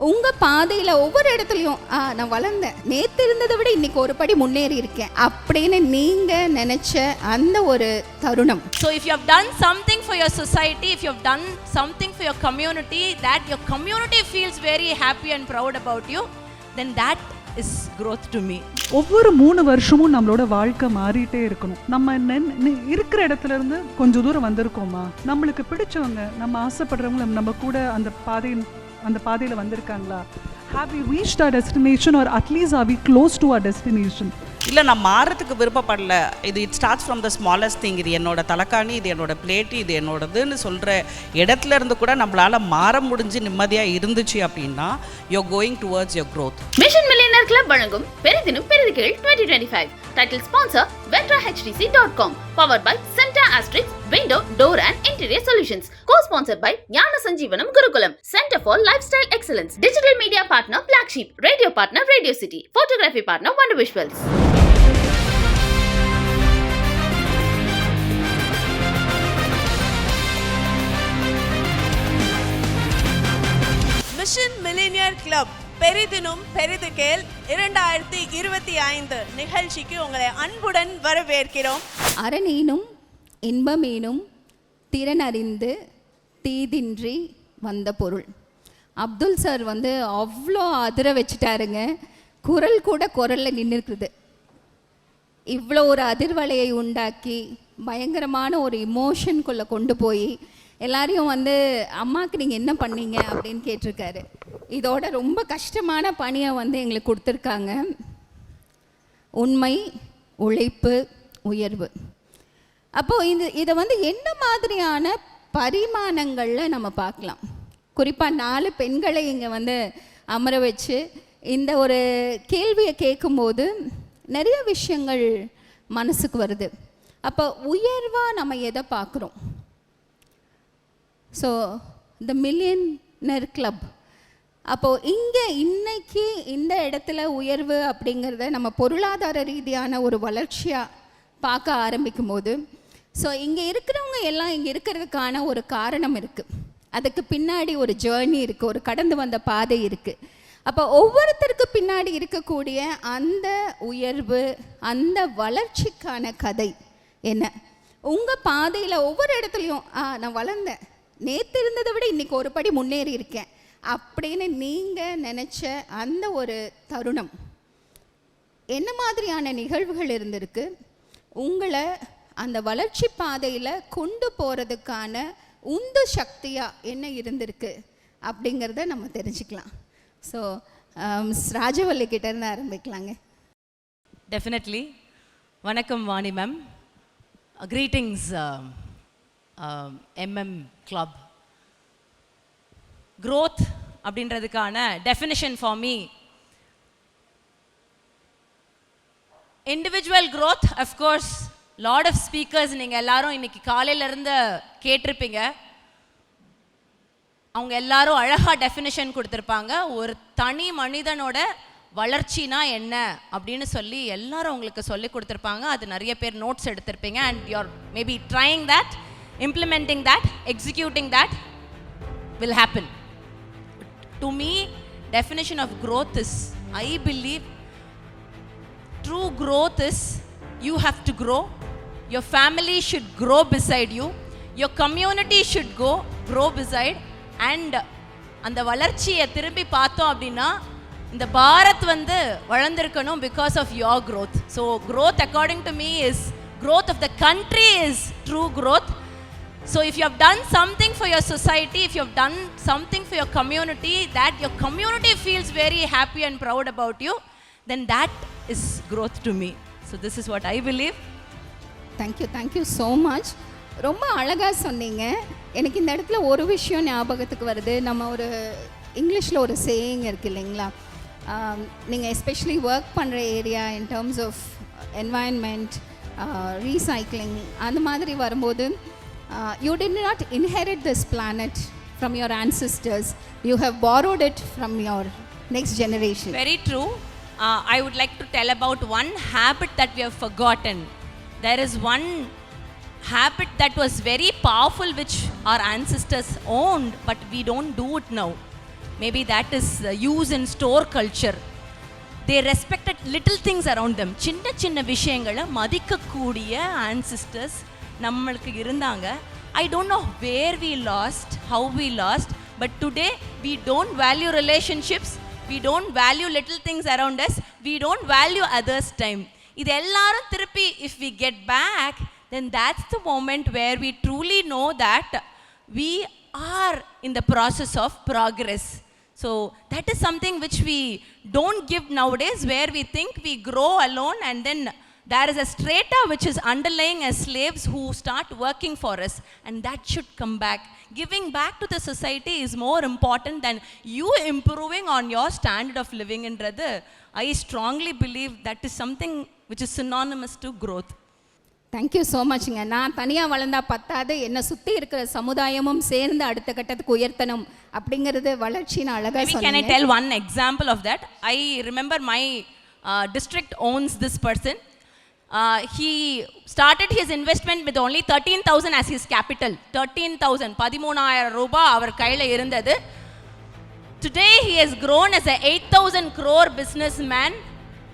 உங்கள் பாதையில் ஒவ்வொரு இடத்துலையும் நான் வளர்ந்தேன், நேற்று இருந்ததை விட இன்னைக்கு ஒரு படி முன்னேறி இருக்கேன் அப்படின்னு நீங்கள் நினச்ச அந்த ஒரு தருணம். So if you have done something for your society, if you have done something for your community, that your community feels very happy and proud about you, then that is growth to me. ஒவ்வொரு 3 வருஷமும் நம்மளோட வாழ்க்கை மாறிட்டே இருக்கணும். நம்ம இருக்கிற இடத்துல இருந்து கொஞ்சம் தூரம் வந்திருக்கோமா, நம்மளுக்கு பிடிச்சவங்க, நம்ம ஆசைப்படுறவங்க நம்ம கூட அந்த பாதையில் வந்திருக்காங்களா, have we reached our destination or at least are we close to our destination? இல்லை நான் மாறத்துக்கு விருப்பப்படல, இது it starts from the smallest thing, இது என்னோட தலைக்காணி, இது என்னோட பிளேட்டு, இது என்னோடதுன்னு சொல்கிற இடத்துல இருந்து கூட நம்மளால் மாற முடிஞ்சு நிம்மதியாக இருந்துச்சு அப்படின்னா you're going towards your growth. Mission millionaire club வழங்கும் பெரிதினும் பெரிதுகள் 2025 title sponsor vetrahtdc.com, powered by Center Asterix Window, Door and Interior Solutions, co-sponsored by ஞான சஞ்சீவனம் குருகுலம், Center for Lifestyle Excellence, digital media partner Black Sheep, radio partner Radio City, photography partner Wonder Visuals. Mission millionaire club பெரிதினும் பெரிது கேள் 2025 நிகழ்ச்சிக்கு உங்களை அன்புடன் வரவேற்கிறோம். அரணீனும் இன்பமீனும் திறனறிந்து தீதின்றி வந்த பொருள். அப்துல் சார் அவ்வளோ அதிர வச்சுட்டாருங்க. குரல் கூட குரலில் நின்றுருக்குது. இவ்வளோ ஒரு அதிர்வலையை உண்டாக்கி பயங்கரமான ஒரு இமோஷனுக்குள்ளே கொண்டு போய் எல்லாரையும் அம்மாவுக்கு நீங்கள் என்ன பண்ணீங்க அப்படின்னு கேட்டிருக்காரு. இதோட ரொம்ப கஷ்டமான பணியை எங்களுக்கு கொடுத்துருக்காங்க. உண்மை, உழைப்பு, உயர்வு. அப்போது இதை என்ன மாதிரியான பரிமாணங்களில் நம்ம பார்க்கலாம். குறிப்பாக 4 பெண்களை இங்கே அமர வச்சு இந்த ஒரு கேள்வியை கேட்கும்போது நிறைய விஷயங்கள் மனசுக்கு வருது. அப்போ உயர்வாக நம்ம எதை பார்க்குறோம்? So the millionaire club. அப்போது இன்னைக்கு இந்த இடத்துல உயர்வு அப்படிங்கிறத நம்ம பொருளாதார ரீதியான ஒரு வளர்ச்சியாக பார்க்க ஆரம்பிக்கும் போது, ஸோ இங்கே இருக்கிறவங்க எல்லாம் இங்கே இருக்கிறதுக்கான ஒரு காரணம் இருக்குது. அதுக்கு பின்னாடி ஒரு ஜேர்னி இருக்குது, ஒரு கடந்து வந்த பாதை இருக்குது. அப்போ ஒவ்வொருத்தருக்கு பின்னாடி இருக்கக்கூடிய அந்த உயர்வு, அந்த வளர்ச்சிக்கான கதை என்ன? உங்கள் பாதையில் ஒவ்வொரு இடத்துலையும் நான் வளர்ந்தேன், நேற்று இருந்ததை விட இன்றைக்கி ஒரு படி முன்னேறி இருக்கேன் அப்படின்னு நீங்கள் நினச்ச அந்த ஒரு தருணம் என்ன மாதிரியான நிகழ்வுகள் இருந்திருக்கு? உங்களை அந்த வளர்ச்சி பாதையில் கொண்டு போகிறதுக்கான உந்து சக்தியாக என்ன இருந்திருக்கு அப்படிங்கிறத நம்ம தெரிஞ்சுக்கலாம். ஸோ ராஜவல்லி கிட்டேருந்து ஆரம்பிக்கலாங்க. டெஃபினெட்லி. வணக்கம் Vani ma'am. Greetings MM club. growth அப்படின்றதுக்கான definition for me, individual growth, of course lot of speakers நீங்கள் எல்லாரும் இன்னைக்கு காலையிலேருந்து கேட்டிருப்பீங்க. அவங்க எல்லாரும் அழகாக டெஃபினிஷன் கொடுத்துருப்பாங்க. ஒரு தனி மனிதனோட வளர்ச்சினா என்ன அப்படின்னு சொல்லி எல்லாரும் உங்களுக்கு சொல்லி கொடுத்துருப்பாங்க. அது நிறைய பேர் நோட்ஸ் எடுத்திருப்பீங்க. And you're maybe trying that, implementing that, executing that will happen. To me, definition of growth is, I believe true growth is you have to grow, your family should grow beside you, your community should grow beside, and அந்த வளர்ச்சியை திரும்பி பார்த்தோம் அப்படின்னா இந்த Bharat வளர்ந்திருக்கணும் because of your growth. So growth according to me is, growth of the country is true growth. So if you have done something for your society, if you have done something for your community, that your community feels very happy and proud about you, then that is growth to me. So this is what I believe. Thank you so much. ரொம்ப அழகாக சொன்னீங்க. எனக்கு இந்த இடத்துல ஒரு விஷயம் ஞாபகத்துக்கு வருது. நம்ம ஒரு இங்கிலீஷில் ஒரு சேயிங் இருக்குது இல்லைங்களா, நீங்கள் எஸ்பெஷலி ஒர்க் பண்ணுற area in terms of environment, recycling, அந்த மாதிரி வரும்போது you did not inherit this planet from your ancestors, you have borrowed it from your next generation. Very true. I would like to tell about one habit that we have forgotten. There is one habit that was very powerful which our ancestors owned, but we don't do it now. maybe that is used in store culture. They respected little things around them. சின்ன சின்ன விஷயங்களை மதிக்கக்கூடிய ancestors நம்மளுக்கு இருந்தாங்க. I don't know where we lost, how we lost, but today we don't value relationships, we don't value little things around us, we don't value others' time. இது எல்லாரும் திருப்பி if we get back, then that's the moment where we truly know that we are in the process of progress. So that is something which we don't give nowadays, where we think we grow alone and then there is a strata which is underlying as slaves who start working for us, and that should come back. Giving back to the society is more important than you improving on your standard of living என்றது I strongly believe that is something which is synonymous to growth. Thank you so மச்ங்க. நான் தனியாக வளர்ந்தா பத்தாது, என்னை சுற்றி இருக்கிற சமுதாயமும் சேர்ந்து அடுத்த கட்டத்துக்கு உயர்த்தணும் அப்படிங்கிறது வளர்ச்சின்னு அழகாக Maybe can I சொன்னீங்க. tell one example of that? I remember my district owns this person. He started his investment with only 13,000 as his capital. 13,000, 13,000 ரூபாய் அவர் கையில் இருந்தது. Today he has grown as a 8,000 crore businessman,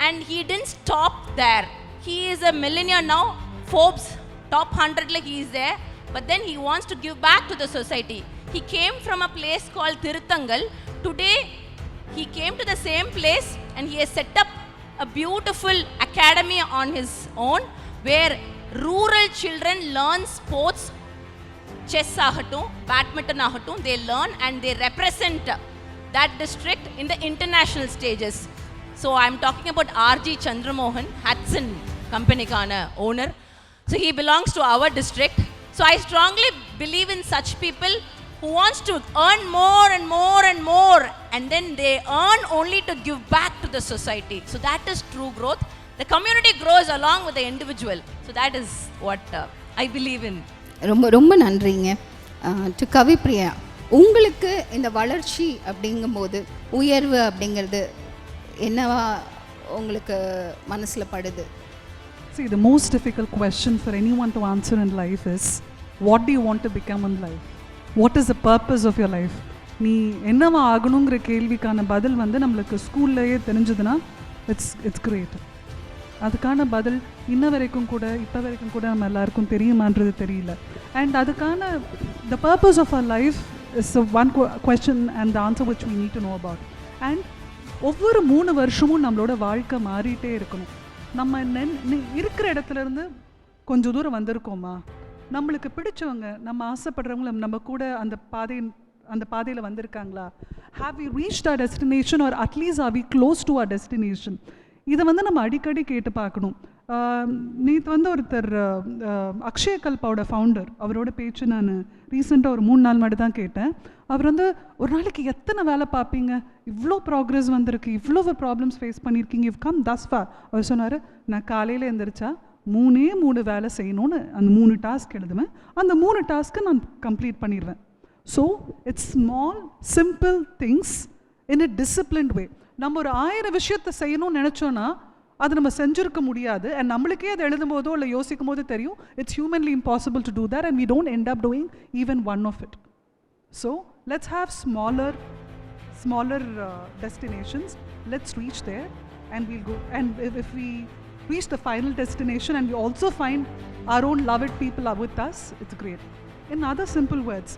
and he didn't stop there. He is a millionaire now. Forbes top 100 like he is there, but then he wants to give back to the society. He came from a place called Tiruthangal. Today he came to the same place and he has set up a beautiful academy on his own, where rural children learn sports, chess ahatum, badminton ahatum, they learn and they represent that district in the international stages. So I'm talking about RG Chandramohan, Hudson company kana owner. So he belongs to our district. So I strongly believe in such people who wants to earn more and more and more, and then they earn only to give back to the society. So that is true growth. The community grows along with the individual. So that is what I believe in. ரொம்ப ரொம்ப நன்றிங்க. To Kavipriya, உங்களுக்கு இந்த வளர்ச்சி அப்படிங்கும்போது உயர்வு அப்படிங்கிறது என்னவா உங்களுக்கு மனசில் படுது? See, the most difficult question for anyone to answer in life is, what do you want to become in life? What is the purpose of your life? நீ என்னவா ஆகணுங்கிற கேள்விக்கான பதில் வந்து நம்மளுக்கு ஸ்கூல்லையே தெரிஞ்சதுன்னா இட்ஸ் கிரேட். அதுக்கான பதில் இன்ன வரைக்கும் கூட இப்போ வரைக்கும் கூட நம்ம எல்லாருக்கும் தெரியுமான்றது தெரியல. அண்ட் அதுக்கான the purpose of our life is one question and the answer which we need to know about. And ஒவ்வொரு 3 வருஷமும் நம்மளோட வாழ்க்கை மாறிட்டே இருக்கணும். நம்ம இருக்கிற இடத்துலேருந்து கொஞ்சம் தூரம் வந்திருக்கோமா, நம்மளுக்கு பிடிச்சவங்க நம்ம ஆசைப்படுறவங்கள நம்ம கூட அந்த பாதையில் வந்திருக்காங்களா, have we reached our destination or at least are we close to our destination, இதை வந்து நம்ம அடிக்கடி கேட்டு பார்க்கணும். நேற்று வந்து ஒருத்தர் அக்ஷய கல்பாவோட ஃபவுண்டர், அவரோட பேச்சு நான் ரீசெண்டாக ஒரு 3 நாள் முன்னாடி தான் கேட்டேன். அவர் வந்து ஒரு நாளைக்கு எத்தனை வேலை பார்ப்பீங்க, இவ்வளோ ப்ராக்ரெஸ் வந்திருக்கு, இவ்வளோ ப்ராப்ளம்ஸ் ஃபேஸ் பண்ணியிருக்கீங்க, இவ் கம் தஸ் ஃபார். அவர் சொன்னார், நான் காலையில் எழுந்திரிச்சா 3 வேலை செய்யணும்னு அந்த 3 டாஸ்க் எழுதுவேன், அந்த 3 டாஸ்க்கை நான் கம்ப்ளீட் பண்ணிடுவேன். So it's small simple things in a disciplined way. நம்ம ஒரு 1000 விஷயத்தை செய்யணும்னு நினச்சோன்னா அது நம்ம செஞ்சுருக்க முடியாது. அண்ட் நம்மளுக்கே அதை எழுதும் போதோ இல்லை யோசிக்கும் போது தெரியும் it's humanly impossible to do that, and we don't end up doing even one of it. So let's have smaller destinations. Let's reach there and we'll go. And if we reach the final destination and we also find our own loved people are with us, it's great. In other simple words,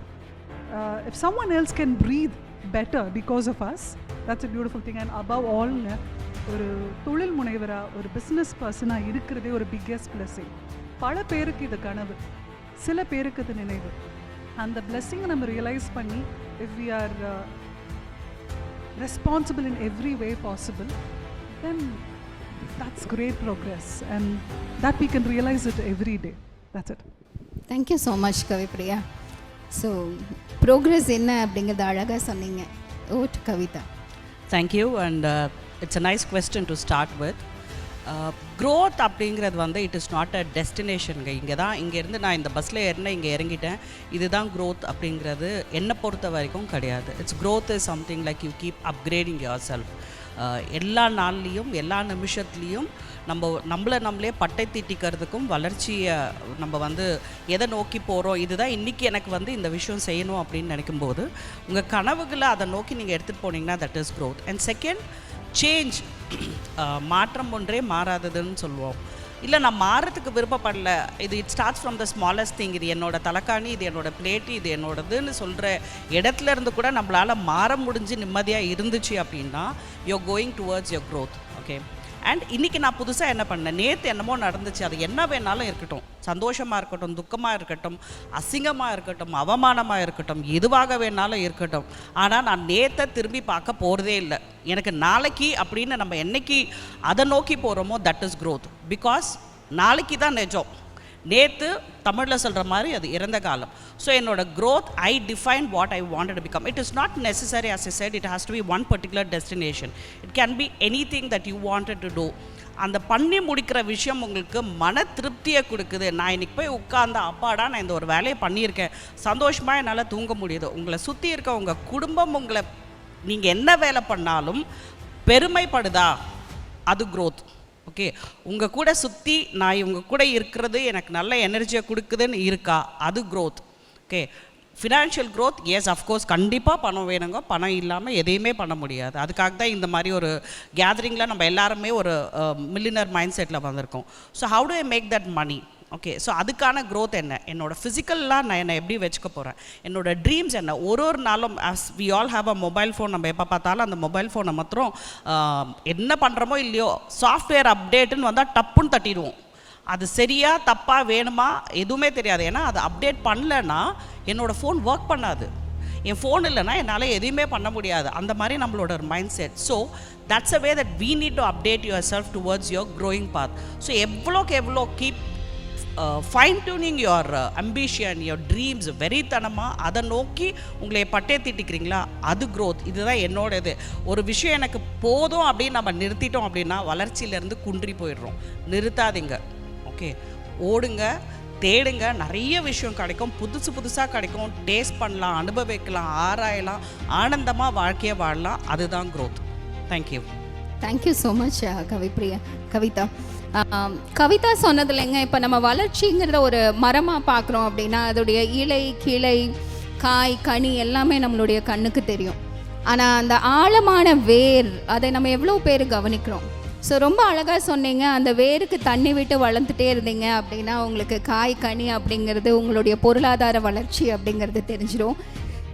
if someone else can breathe better because of us, that's a beautiful thing. And above all, ஒரு தொழில் முனைவரா ஒரு business பர்சனாக இருக்கிறதே ஒரு biggest blessing. பல பேருக்கு இது கனவு, சில பேருக்கு இது நினைவு. அந்த பிளெஸ்ஸிங்கை நம்ம ரியலைஸ் பண்ணி if we are responsible in every way possible, then that's great progress and that we can realise it every day. That's it. Thank you so much Kavipriya. So progress என்ன அப்படிங்கிறத அழகாக சொன்னீங்க. ஓட் Kavitha. Thank you. And it's a nice question to start with. Growth அப்படிங்கிறது வந்து it is not a டெஸ்டினேஷனுங்க. இங்கேருந்து நான் இந்த பஸ்ஸில் ஏறினேன், இங்கே இறங்கிட்டேன், இதுதான் க்ரோத் அப்படிங்கிறது என்னை பொறுத்த வரைக்கும் கிடையாது. It's growth is something like you keep upgrading your self. எல்லா நாள்லேயும் எல்லா நிமிஷத்துலேயும் நம்மளே பட்டை தீட்டிக்கிறதுக்கும் வளர்ச்சியை நம்ம வந்து எதை நோக்கி போகிறோம், இதுதான் இன்றைக்கி எனக்கு வந்து இந்த விஷயம் செய்யணும் அப்படின்னு நினைக்கும்போது உங்கள் கனவுகளை அதை நோக்கி நீங்கள் எடுத்துகிட்டு போனீங்கன்னா that is growth. And second, change, மாற்றம் ஒன்றே மாறாததுன்னு சொல்லுவோம். இல்லை நான் மாறத்துக்கு விருப்பப்படல, it starts from the smallest thing, இது என்னோட தலைக்காணி, இது என்னோட பிளேட்டு, இது என்னோடதுன்னு சொல்கிற இடத்துல இருந்து கூட நம்மளால் மாற முடிஞ்சு நிம்மதியாக இருந்துச்சு அப்படின்னா you are going towards your growth. Okay. And இன்றைக்கி நான் புதுசாக என்ன பண்ணேன், நேற்று என்னமோ நடந்துச்சு, அது என்ன வேணாலும் இருக்கட்டும், சந்தோஷமாக இருக்கட்டும், துக்கமாக இருக்கட்டும், அசிங்கமாக இருக்கட்டும், அவமானமாக இருக்கட்டும், எதுவாக வேணாலும் இருக்கட்டும், ஆனால் நான் நேற்றை திரும்பி பார்க்க போகிறதே இல்லை. எனக்கு நாளைக்கு அப்படின்னு நம்ம என்னைக்கு அதை நோக்கி போகிறோமோ தட் இஸ் க்ரோத். பிகாஸ் நாளைக்கு தான் நிஜம், நேற்று தமிழில் சொல்கிற மாதிரி அது இறந்த காலம். ஸோ என்னோட growth, I define what I wanted to become. It is not necessary, as I said, it has to be one particular destination. It can be anything that you wanted to do. அந்த பண்ணி முடிக்கிற விஷயம் உங்களுக்கு மன திருப்தியை கொடுக்குது. நான் இன்றைக்கி போய் உட்கார்ந்த அப்பாடா நான் இந்த ஒரு வேலையை பண்ணியிருக்கேன், சந்தோஷமாக என்னால் தூங்க முடியுது. உங்களை சுற்றி இருக்க உங்கள் குடும்பம் உங்களை நீங்கள் என்ன வேலை பண்ணாலும் பெருமைப்படுதா, அது க்ரோத். ஓகே. உங்கள் கூட சுற்றி நான் இவங்க கூட இருக்கிறது எனக்கு நல்ல எனர்ஜியை கொடுக்குதுன்னு இருக்கா, அது growth. Okay. Financial growth, yes of course, கண்டிப்பாக பணம் வேணுங்க, பணம் இல்லாமல் எதையுமே பண்ண முடியாது. அதுக்காக தான் இந்த மாதிரி ஒரு கேதரிங்கில் நம்ம எல்லாருமே ஒரு மில்லியனர் மைண்ட் செட்டில் வந்திருக்கோம். So how to I make that money? Okay. So அதுக்கான க்ரோத் என்ன, என்னோடய ஃபிசிக்கல்லாம் நான் என்னை எப்படி வச்சுக்க போகிறேன், என்னோடய ட்ரீம்ஸ் என்ன. ஒரு நாளும் as we all have a mobile phone, நம்ம எப்போ பார்த்தாலும் அந்த மொபைல் ஃபோனை மாத்திரம் என்ன பண்ணுறோமோ இல்லையோ சாஃப்ட்வேர் அப்டேட்டுன்னு வந்தால் டப்புன்னு தட்டிடுவோம். அது சரியா தப்பா வேணுமா எதுவுமே தெரியாது. ஏன்னா அது அப்டேட் பண்ணலன்னா என்னோடய ஃபோன் ஒர்க் பண்ணாது, என் ஃபோன் இல்லைன்னா என்னால் எதுவுமே பண்ண முடியாது. அந்த மாதிரி நம்மளோட ஒரு mind set. So that's a way that we need to update yourself towards your growing path. So எவ்வளோக்கு எவ்வளோ keep fine tuning your ambition, your dreams, வெறித்தனமாக அதை நோக்கி உங்களை பட்டே தீட்டிக்கிறீங்களா, அது க்ரோத். இதுதான் என்னோட இது. ஒரு விஷயம் எனக்கு போதும் அப்படின்னு நம்ம நிறுத்திட்டோம் அப்படின்னா வளர்ச்சியிலேருந்து குன்றி போயிடுறோம். நிறுத்தாதீங்க. ஓகே. ஓடுங்க, தேடுங்க, நிறைய விஷயம் கிடைக்கும், புதுசாக கிடைக்கும், டேஸ்ட் பண்ணலாம், அனுபவிக்கலாம், ஆராயலாம், ஆனந்தமாக வாழ்க்கையை வாழலாம். அதுதான் growth. Thank you. Thank you so much Kavitha. Kavitha சொன்னதுலைங்க, இப்போ நம்ம வளர்ச்சிங்கிறத ஒரு மரமாக பார்க்குறோம் அப்படின்னா அதோடைய இலை, கிளை, காய், கனி எல்லாமே நம்மளுடைய கண்ணுக்கு தெரியும். ஆனால் அந்த ஆழமான வேர், அதை நம்ம எவ்வளோ பேர் கவனிக்கிறோம். ஸோ ரொம்ப அழகாக சொன்னீங்க, அந்த வேருக்கு தண்ணி விட்டு வளர்ந்துட்டே இருந்தீங்க அப்படின்னா உங்களுக்கு காய், கனி அப்படிங்கிறது உங்களுடைய பொருளாதார வளர்ச்சி அப்படிங்கிறது தெரிஞ்சிடும்.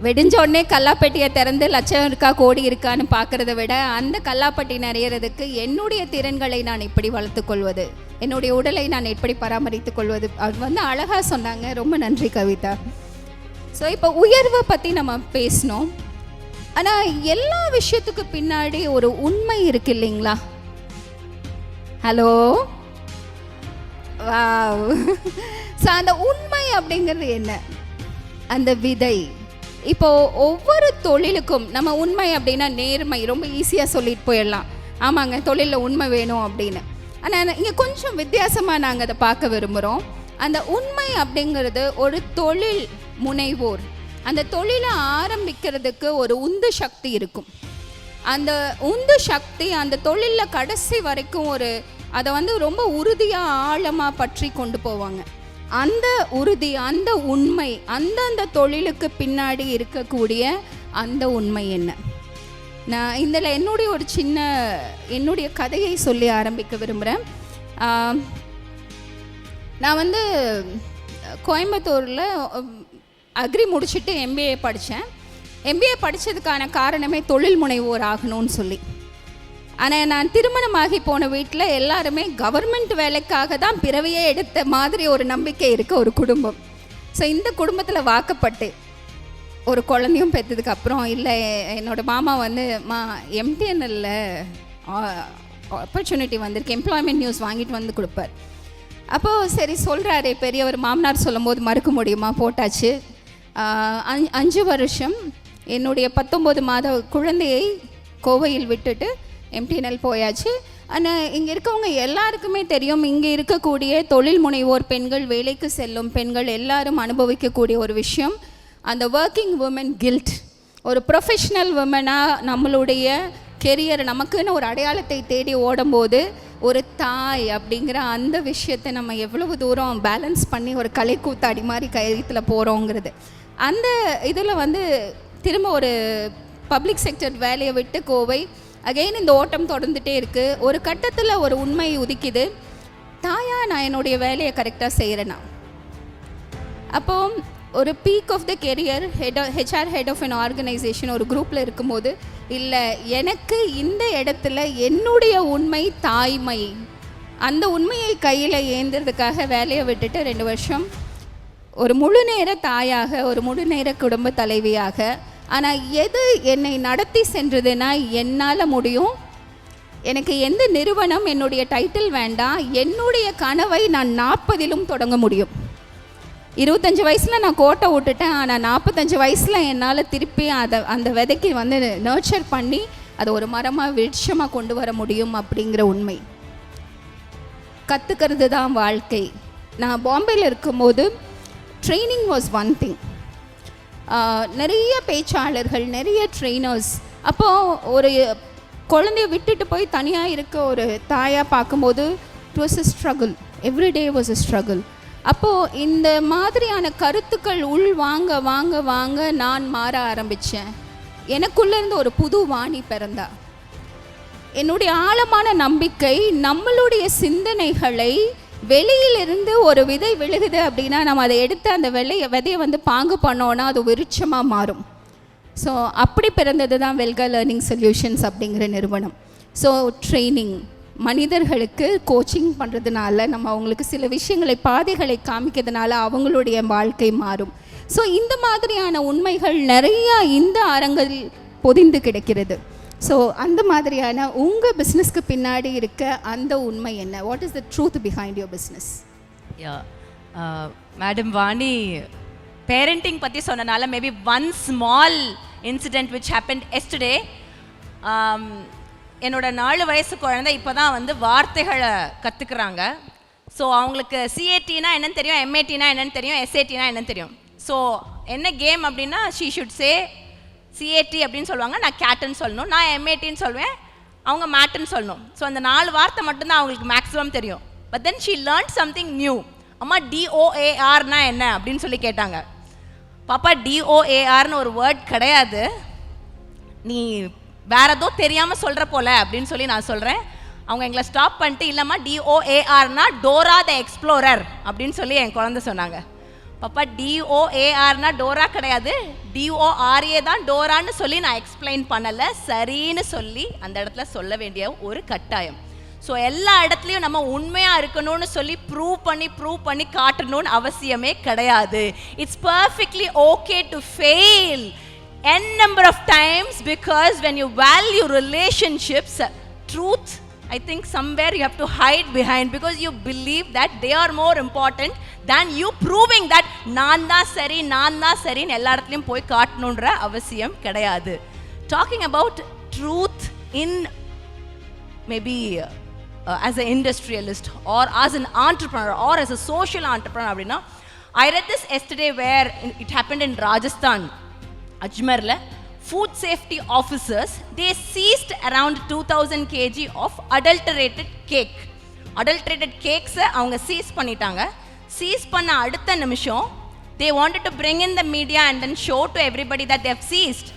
வெடிஞ்சோடனே கல்லாப்பெட்டியை திறந்து லட்சம் இருக்கா கோடி இருக்கான்னு பார்க்குறத விட அந்த கல்லாப்பட்டி நிறையிறதுக்கு என்னுடைய திறன்களை நான் எப்படி வளர்த்துக்கொள்வது, என்னுடைய உடலை நான் எப்படி பராமரித்து கொள்வது, அது வந்து அழகாக சொன்னாங்க. ரொம்ப நன்றி கவிதா. ஸோ இப்போ உயர்வை பற்றி நம்ம பேசினோம். ஆனால் எல்லா விஷயத்துக்கு பின்னாடி ஒரு உண்மை இருக்கு இல்லைங்களா? Hello, wow. ஸோ அந்த உண்மை அப்படிங்கிறது என்ன? அந்த விதை. இப்போது ஒவ்வொரு தொழிலுக்கும் நம்ம உண்மை அப்படின்னா நேர்மை, ரொம்ப ஈஸியாக சொல்லிட்டு போயிடலாம், ஆமாங்க தொழிலில் உண்மை வேணும் அப்படின்னு. ஆனால் இங்கே கொஞ்சம் வித்தியாசமாக நாங்கள் அதை பார்க்க விரும்புகிறோம். அந்த உண்மை அப்படிங்கிறது ஒரு தொழில் முனைவோர் அந்த தொழிலை ஆரம்பிக்கிறதுக்கு ஒரு உந்து சக்தி இருக்கும். அந்த உந்து சக்தி அந்த தொழிலில் கடைசி வரைக்கும் அதை வந்து ரொம்ப உறுதியாக ஆழமாக பற்றி கொண்டு போவாங்க. அந்த உறுதி, அந்த உண்மை, அந்தந்த தொழிலுக்கு பின்னாடி இருக்கக்கூடிய அந்த உண்மை என்ன? நான் இதில் என்னுடைய கதையை சொல்லி ஆரம்பிக்க விரும்புகிறேன். நான் வந்து கோயம்புத்தூரில் அக்ரி முடிச்சுட்டு எம்பிஏ படித்தேன். எம்பிஏ படித்ததுக்கான காரணமே தொழில் முனைவோர் ஆகணும்னு சொல்லி. ஆனால் நான் திருமணமாகி போன வீட்டில் எல்லாருமே கவர்மெண்ட் வேலைக்காக தான் பிறவையே எடுத்த மாதிரி ஒரு நம்பிக்கை இருக்க ஒரு குடும்பம். ஸோ இந்த குடும்பத்தில் வாக்கப்பட்டு ஒரு குழந்தையும் பெற்றதுக்கு அப்புறம் இல்லை என்னோடய மாமா வந்து எம்டிஎன்எல்ல ஆப்பர்ச்சுனிட்டி வந்திருக்கு, எம்ப்ளாய்மெண்ட் நியூஸ் வாங்கிட்டு வந்து கொடுப்பார். அப்போது சரி சொல்கிறாரு பெரியவர், மாமனார் சொல்லும் போது மறுக்க முடியுமா, போட்டாச்சு. 5 வருஷம் என்னுடைய 19 மாத குழந்தையை கோவையில் விட்டுட்டு எம்டிஎன்எல் போயாச்சு. ஆனால் இங்கே இருக்கவங்க எல்லாருக்குமே தெரியும், இங்கே இருக்கக்கூடிய தொழில் முனைவோர் பெண்கள், வேலைக்கு செல்லும் பெண்கள் எல்லாரும் அனுபவிக்கக்கூடிய ஒரு விஷயம், அந்த ஒர்க்கிங் உமன் கில்ட். ஒரு ப்ரொஃபஷ்னல் உமனாக நம்மளுடைய கெரியர் நமக்குன்னு ஒரு அடையாளத்தை தேடி ஓடும்போது ஒரு தாய் அப்படிங்கிற அந்த விஷயத்தை நம்ம எவ்வளவு தூரம் பேலன்ஸ் பண்ணி ஒரு கலைக்கூத்தாடி மாதிரி கயிற்றுல போகிறோங்கிறது. அந்த இதில் வந்து திரும்ப ஒரு பப்ளிக் செக்டர் வேலையை விட்டு கோவை அகெயின் இந்த ஓட்டம் தொடர்ந்துகிட்டே இருக்குது. ஒரு கட்டத்தில் ஒரு உண்மை உதிக்குது, தாயா நான் என்னுடைய வேலையை கரெக்டாக செய்கிறேன்னா. அப்போது ஒரு peak of the career HR head of an organisation ஒரு குரூப்பில் இருக்கும்போது, இல்லை எனக்கு இந்த இடத்துல என்னுடைய உண்மை தாய்மை, அந்த உண்மையை கையில் ஏந்துறதுக்காக வேலையை விட்டுட்டு 2 வருஷம் ஒரு முழு நேர தாயாக, ஒரு முழு நேர குடும்ப தலைவியாக. ஆனால் எது என்னை நடத்தி சென்றதுன்னா, என்னால் முடியும், எனக்கு எந்த நிறுவனம் என்னுடைய டைட்டில் வேண்டாம், என்னுடைய கனவை நான் 40லும் தொடங்க முடியும். 25 வயசில் நான் கோட்டை விட்டுட்டேன், ஆனால் 45 வயசில் என்னால் திருப்பி அந்த விதைக்கு வந்து நர்ச்சர் பண்ணி அதை ஒரு மரமாக விருட்சமாக கொண்டு வர முடியும் அப்படிங்கிற உண்மை. கற்றுக்கிறது தான் வாழ்க்கை. நான் பாம்பேயில் இருக்கும்போது ட்ரைனிங் வாஸ் ஒன் திங். நிறைய பேச்சாளர்கள், நிறைய ட்ரெயினர்ஸ். அப்போது ஒரு குழந்தைய விட்டுட்டு போய் தனியாக இருக்க ஒரு தாயாக பார்க்கும்போது it was a struggle, everyday was a struggle. அப்போது இந்த மாதிரியான கருத்துக்கள் உள் வாங்க வாங்க வாங்க நான் மாற ஆரம்பித்தேன். எனக்குள்ளேருந்து ஒரு புது வாணி பிறந்தா. என்னுடைய ஆழமான நம்பிக்கை, நம்மளுடைய சிந்தனைகளை வெளியிலிருந்து ஒரு விதை விழுகுது அப்படின்னா நம்ம அதை எடுத்து அந்த விதையை வந்து பாங்கு பண்ணோன்னா அது விருட்சமாக மாறும். ஸோ அப்படி பிறந்தது தான் வெல்கா லேர்னிங் சொல்யூஷன்ஸ் அப்படிங்கிற நிறுவனம். ஸோ ட்ரைனிங், மனிதர்களுக்கு கோச்சிங் பண்ணுறதுனால, நம்ம அவங்களுக்கு சில விஷயங்களை, பாதைகளை காமிக்கிறதுனால அவங்களுடைய வாழ்க்கை மாறும். ஸோ இந்த மாதிரியான உண்மைகள் நிறையா இந்த அரங்கில் பொதிந்து கிடக்கிறது. ஸோ அந்த மாதிரியான உங்கள் பிஸ்னஸ்க்கு பின்னாடி இருக்க அந்த உண்மை என்ன? What is the truth behind your business? Madam Vani parenting பற்றி சொன்னனால maybe one small incident which happened yesterday. என்னோட 4 வயசு குழந்தை இப்போ தான் வந்து வார்த்தைகளை கற்றுக்குறாங்க. ஸோ அவங்களுக்கு சிஏடினா என்னன்னு தெரியும், எம்ஏடினா என்னன்னு தெரியும், எஸ்ஏடினா என்னன்னு தெரியும். ஸோ என்ன கேம் அப்படின்னா, ஷீ ஷுட் சே சிஏடி அப்படின்னு சொல்லுவாங்க, நான் கேட்டுன்னு சொல்லணும், நான் எம்ஏடின்னு சொல்வேன், அவங்க மேட்டுன்னு சொல்லணும். ஸோ அந்த 4 வார்த்தை மட்டும்தான் அவங்களுக்கு மேக்ஸிமம் தெரியும். But then she learn something new. அம்மா DOARனா என்ன அப்படின்னு சொல்லி கேட்டாங்க. பாப்பா DOARனு ஒரு வேர்ட் கிடையாது, நீ வேற ஏதோ தெரியாமல் சொல்கிற போல அப்படின்னு சொல்லி நான் சொல்கிறேன். அவங்க எங்களை ஸ்டாப் பண்ணிட்டு, இல்லைம்மா DOARனா டோரா த எக்ஸ்ப்ளோரர் அப்படின்னு சொல்லி என் குழந்தை சொன்னாங்க. பாப்பா DOARனா டோரா கிடையாது, DORA தான் டோரான்னு சொல்லி நான் எக்ஸ்பிளைன் பண்ணலை, சரின்னு சொல்லி அந்த இடத்துல சொல்ல வேண்டிய ஒரு கட்டாயம். ஸோ எல்லா இடத்துலையும் நம்ம உண்மையாக இருக்கணும்னு சொல்லி ப்ரூவ் பண்ணி காட்டணும்னு அவசியமே கிடையாது. It's perfectly okay to fail n number of times, because when you value relationships, truth, I think somewhere you have to hide behind, because you believe that they are more important than you proving that நான் தான் சரி எல்லா இடத்துலையும் போய் காட்டணுன்ற அவசியம் கிடையாது. Talking about truth in maybe as an industrialist or as an entrepreneur or as a social entrepreneur அப்படின்னா, I read this yesterday where it happened in Rajasthan. Ajmerla, food safety officers, they seized around 2000 kg of adulterated cake. Adulterated cakes அவங்க cheese பண்ணிட்டாங்க. Cheese பண்ண அடுத்த நிமிஷம் they wanted to bring in the media and then show to everybody that they have seized.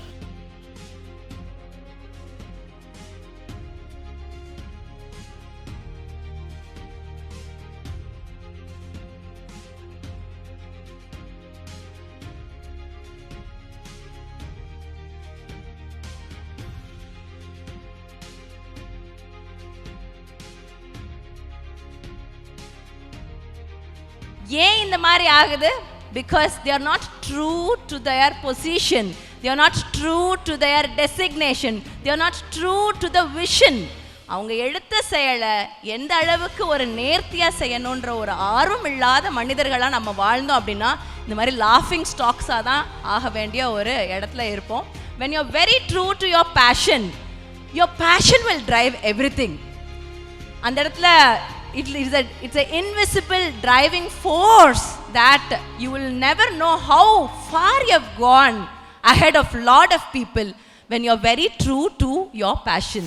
ஏன் இந்த மாதிரி ஆகுது? Because they are not true to their position, they are not true to their designation, they are not true to the vision. அவங்க எடுத்த செயலை எந்த அளவுக்கு ஒரு நேர்த்தியாக செய்யணுன்ற ஒரு ஆர்வம் இல்லாத மனிதர்களாக நம்ம வாழ்ந்தோம் அப்படின்னா இந்த மாதிரி லாஃபிங் ஸ்டாக்ஸாக தான் ஆக வேண்டிய ஒரு இடத்துல இருப்போம். when you are very true to your passion will drive everything. அந்த இடத்துல it's an invisible driving force that you will never know how far you have gone ahead of lot of people. when you're very true to your passion.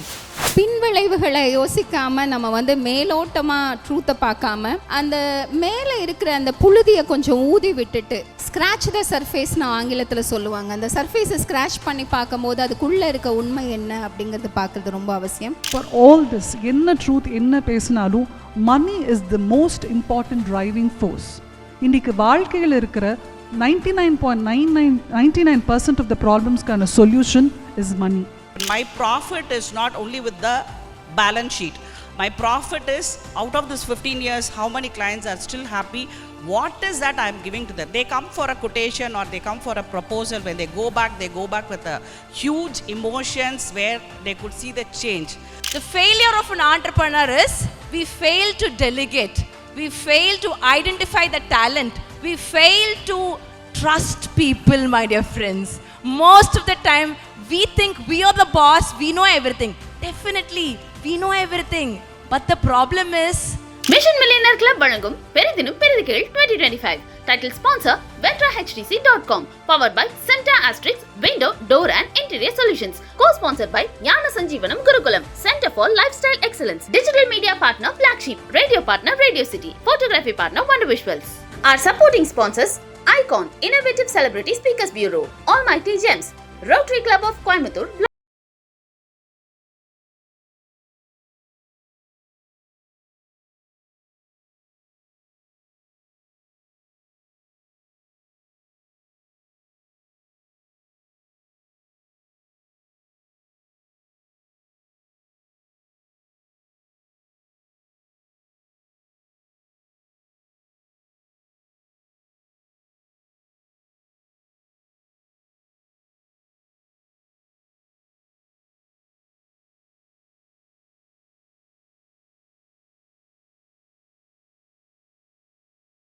பின்விளைவுகளை யோசிக்காம நம்ம வந்து மேலோட்டமா ட்ரூத்தை பார்க்காம அந்த மேலே இருக்கிற அந்த புழுதியை கொஞ்சம் ஊதி விட்டுட்டு ஸ்க்ராட்ச் த சர்ஃபேஸ்னு ஆங்கிலத்தில் சொல்லுவாங்க. அந்த சர்ஃபேஸை ஸ்க்ராட்ச் பண்ணி பார்க்கும்போது அதுக்குள்ளே இருக்க உண்மை என்ன அப்படிங்கிறது பார்க்குறது ரொம்ப அவசியம். ஃபார் ஆல் திஸ் என்ன ட்ரூத் என்ன பேசினாலும் money is the most important driving force. இன்றைக்கு வாழ்க்கையில் இருக்கிற 99.99% of the problemsக்கான solution is money. My profit is not only with the balance sheet. My profit is out of this 15 years, how many clients are still happy? What is that I am giving to them? They come for a quotation or they come for a proposal. When they go back with a huge emotions where they could see the change. The failure of an entrepreneur is we fail to delegate. We fail to identify the talent. We fail to trust people, my dear friends. Most of the time, we think we are the boss, we know everything. Definitely, we know everything. But the problem is... Mission Millionaire Club வழங்கும் பெரிதினும் பெரிதுகேள் 2025. Title sponsor VetraHDC.com. Powered by Centa Asterix Window, Door and Interior Solutions. Co-sponsored by ஞான சஞ்சீவனம் குருகுலம். Center for Lifestyle Excellence. Digital media partner Black Sheep. Radio partner Radio City. Photography partner Wonder Visuals. Our supporting sponsors Icon, Innovative Celebrity Speakers Bureau. Almighty Gems. Rotary Club of Coimbatore,